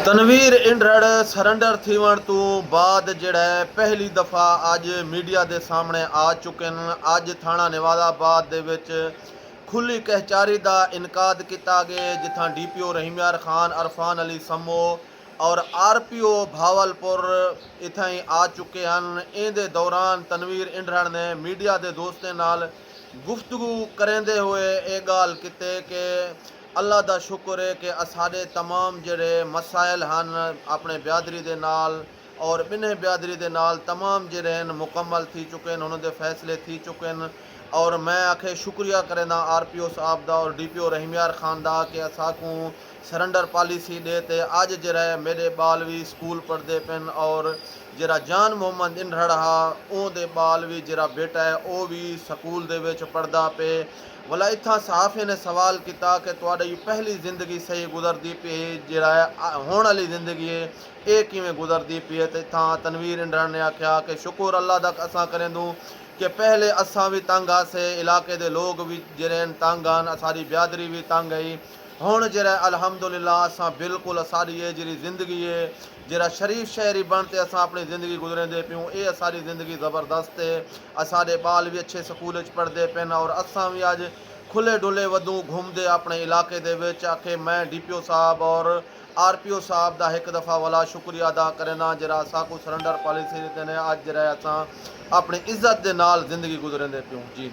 Tanveer इंद्रड़ surrender थीवण तो बाद जिहड़ा पहली दफ़ा अज मीडिया के सामने आ चुके हैं। अज थाना नेवादाबाद दे विच खुली कहचारी का इनकाद किया गया, जिथा DPO रहीमयार खान, अरफान अली समो और RPO भावलपुर इत्थे ही आ चुके हैं। इहदे दौरान तनवीर इंद्रड़ ने मीडिया के दोस्तों नाल गुफ्तगू करेंदे हुए ये गाल किते कि अल्लाह का शुक्र है कि साढ़े तमाम जिहड़े मसाइल हैं अपने बिरादरी दे नाल और बिने बिरादरी दे नाल तमाम जिहड़े हैं मुकम्मल थी चुके हैं, उन्होंने फैसले थी चुके हैं। और मैं आखे शुक्रिया करेंदा RPO साहब का और DPO रहीमयार खान का कि असाकू सरेंडर पॉलिसी दे ते अज जिहड़ा मेरे बाल भी स्कूल पढ़ते पेन और जिहड़ा जान मोहम्मद इंद्रड़ हा उहदे बाल भी जिहड़ा बेटा है वह भी स्कूल दे विच पढ़दा पे। भला इत्थां सहाफ़ी ने सवाल किया कि तुहाडी पहली जिंदगी सही गुजरती पई जिहड़ा होण वाली जिंदगी है ये किवें गुजरती पई है। तो इत्थां तनवीर इंद्रड़ ने आख्या कि शुक्र अल्लाह दा असां करेंदूं कि पहले असां भी तंग आसे, इलाके दे लोग भी जिहड़े तंग आन, सारी बिरादरी भी तंग आई। हुण जिहड़ा अल्हम्दुलिल्लाह असां बिल्कुल सारी ये जिहड़ी जिंदगी है जिहड़ा शरीफ शहरी बनते असां अपनी ज़िंदगी गुजरेंदे पियूं, ये सारी ज़िंदगी ज़बरदस्त है। सारे बाल भी अच्छे स्कूल पढ़ते पेन और असां भी अज खुले डुले वधूं घूमते अपने इलाके दे विच। आखे मैं DPO साहब और RPO साहब का एक दफ़ा वाला शुक्रिया अदा करना जिहड़ा असाकू सरेंडर पॉलिसी ने अज जिहड़ा असां अपनी इज्जत के नाल ज़िंदगी गुजरेंदे पियूं जी।